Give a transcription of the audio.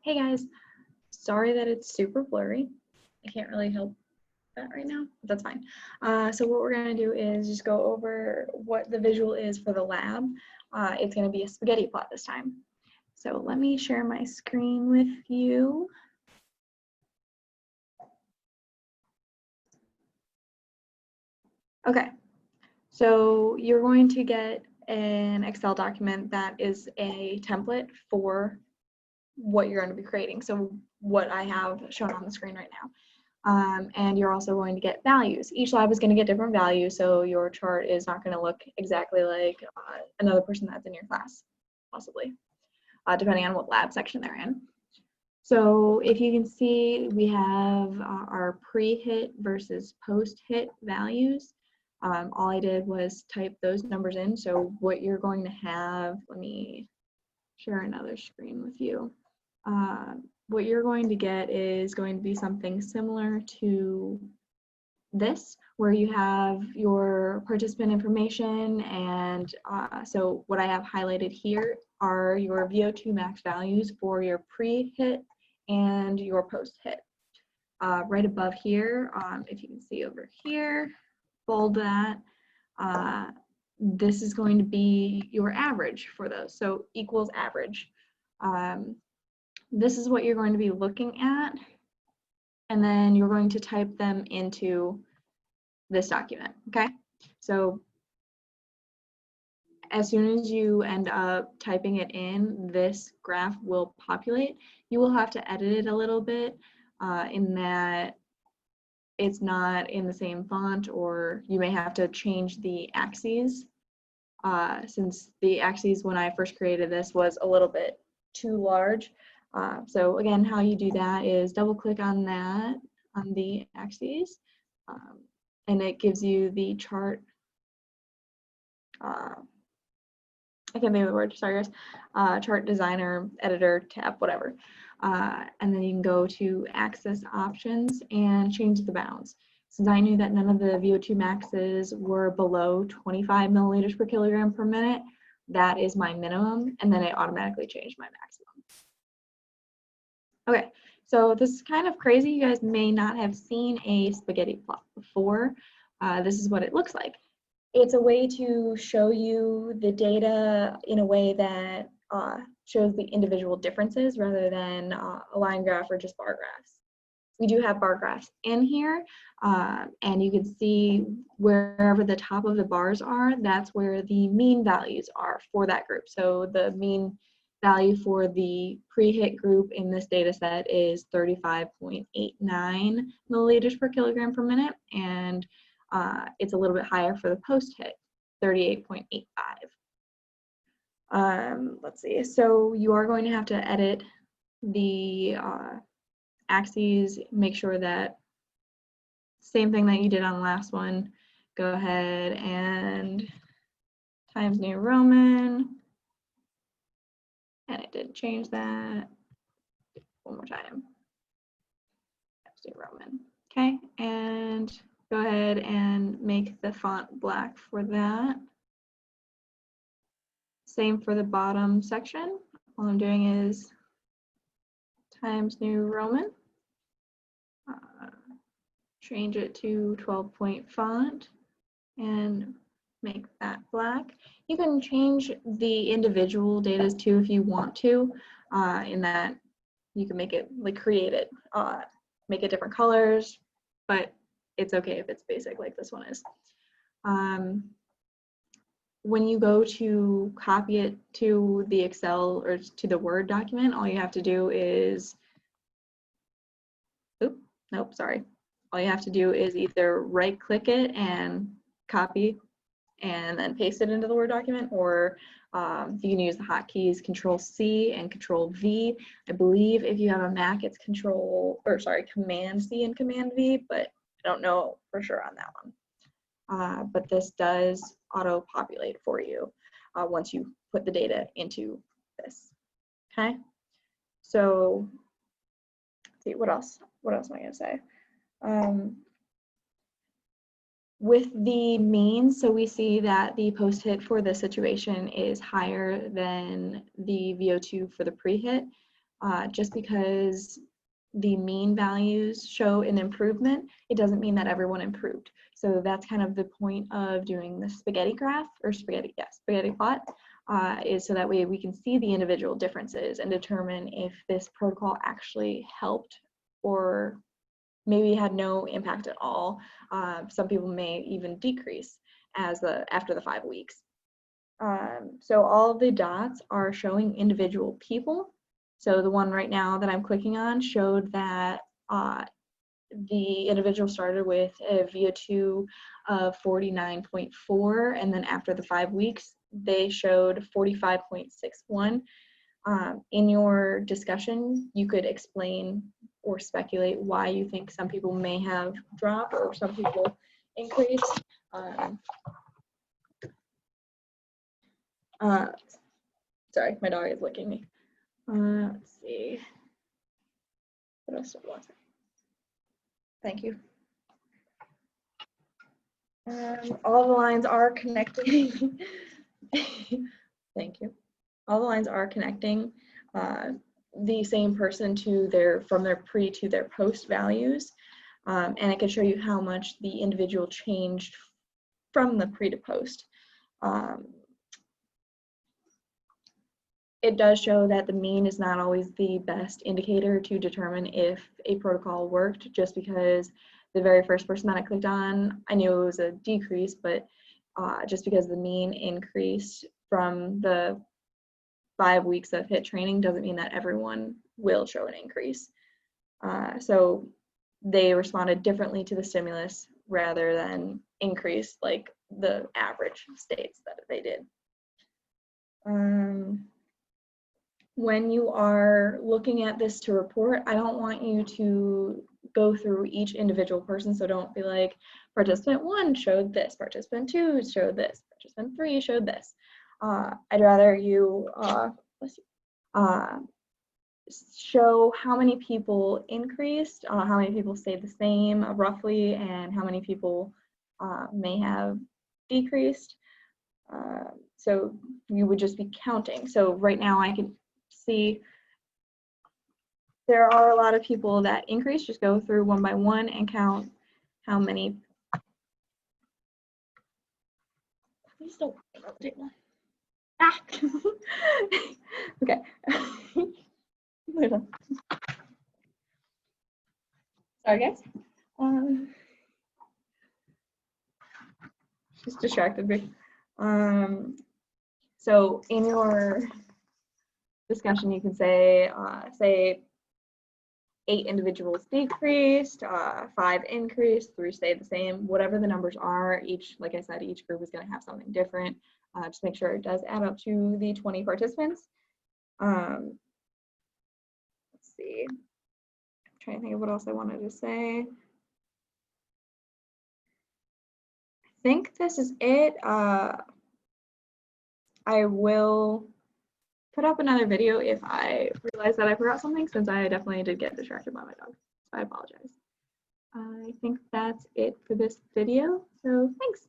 Hey guys, sorry that it's super blurry. I can't really help that right now, but that's fine. So what we're gonna do is just go over what the visual is for the lab. It's gonna be a spaghetti plot this time. So let me share my screen with you. Okay, so you're going to get an Excel document that is a template for what you're going to be creating. So what I have shown on the screen right now. And you're also going to get values. Each lab is going to get different values, so your chart is not going to look exactly like another person that's in your class, possibly, depending on what lab section they're in. So if you can see, we have our pre-hit versus post-hit values. All I did was type those numbers in. So what you're going to have, let me share another screen with you. What you're going to get is going to be something similar to this, where you have your participant information, and so what I have highlighted here are your VO2 max values for your pre-hit and your post-hit. Right above here, if you can see over here, bold that, this is going to be your average for those, so equals average. This is what you're going to be looking at, and then you're going to type them into this document, okay? So as soon as you end up typing it in, this graph will populate. You will have to edit it a little bit in that it's not in the same font, or you may have to change the axes since the axes when I first created this was a little bit too large. So again, how you do that is double click on that, on the axes, and it gives you the chart. I can't think of the word, sorry guys. Chart designer, editor, tab, whatever. And then you can go to access options and change the bounds. Since I knew that none of the VO2 maxes were below 25 milliliters per kilogram per minute, that is my minimum, and then it automatically changed my maximum. Okay, so this is kind of crazy. You guys may not have seen a spaghetti plot before. This is what it looks like. It's a way to show you the data in a way that shows the individual differences rather than a line graph or just bar graphs. We do have bar graphs in here, and you can see wherever the top of the bars are, that's where the mean values are for that group. So the mean value for the pre-hit group in this data set is 35.89 milliliters per kilogram per minute, and it's a little bit higher for the post-hit, 38.85. Let's see, so you are going to have to edit the axes, make sure that same thing that you did on the last one, go ahead and Times New Roman, and it didn't change that. One more time, Times New Roman, okay, and go ahead and make the font black for that. Same for the bottom section. All I'm doing is Times New Roman. Change it to 12-point font and make that black. You can change the individual data too if you want to, in that you can make it, like create it, make it different colors, but it's okay if it's basic like this one is. When you go to copy it to the Excel or to the Word document, all you have to do is, all you have to do is either right click it and copy and then paste it into the Word document, or you can use the hotkeys Control C and Control V. I believe if you have a Mac, it's Command C and Command V, but I don't know for sure on that one. But this does auto-populate for you once you put the data into this. Okay, so let's see, what else am I going to say? With the mean, so we see that the post-hit for this situation is higher than the VO2 for the pre-hit. Just because the mean values show an improvement, it doesn't mean that everyone improved. So that's kind of the point of doing the spaghetti graph, or spaghetti plot, is so that way we can see the individual differences and determine if this protocol actually helped or maybe had no impact at all. Some people may even decrease after the 5 weeks. So all of the dots are showing individual people. So the one right now that I'm clicking on showed that the individual started with a VO2 of 49.4, and then after the 5 weeks, they showed 45.61. In your discussion, you could explain or speculate why you think some people may have dropped or some people increased. Sorry, my dog is licking me. Let's see. What else do I want? Thank you. All the lines are connecting. Thank you. All the lines are connecting the same person from their pre to their post values, and it can show you how much the individual changed from the pre to post. It does show that the mean is not always the best indicator to determine if a protocol worked, just because the very first person that I clicked on, I knew it was a decrease, but just because the mean increased from the 5 weeks of HIIT training doesn't mean that everyone will show an increase. So they responded differently to the stimulus rather than increase like the average states that they did. When you are looking at this to report, I don't want you to go through each individual person, so don't be like, participant 1 showed this, participant 2 showed this, participant 3 showed this. I'd rather you show how many people increased, how many people stayed the same roughly, and how many people may have decreased. So you would just be counting. So right now I can see there are a lot of people that increase. Just go through one by one and count how many. Please don't take one. Ah! Okay. Sorry, guys. She's distracted me. So in your discussion, you can say 8 individuals decreased, 5 increased, 3 stayed the same. Whatever the numbers are, like I said, each group is going to have something different. Just make sure it does add up to the 20 participants. Let's see. I'm trying to think of what else I wanted to say. I think this is it. I will put up another video if I realize that I forgot something, since I definitely did get distracted by my dog. So I apologize. I think that's it for this video. So thanks.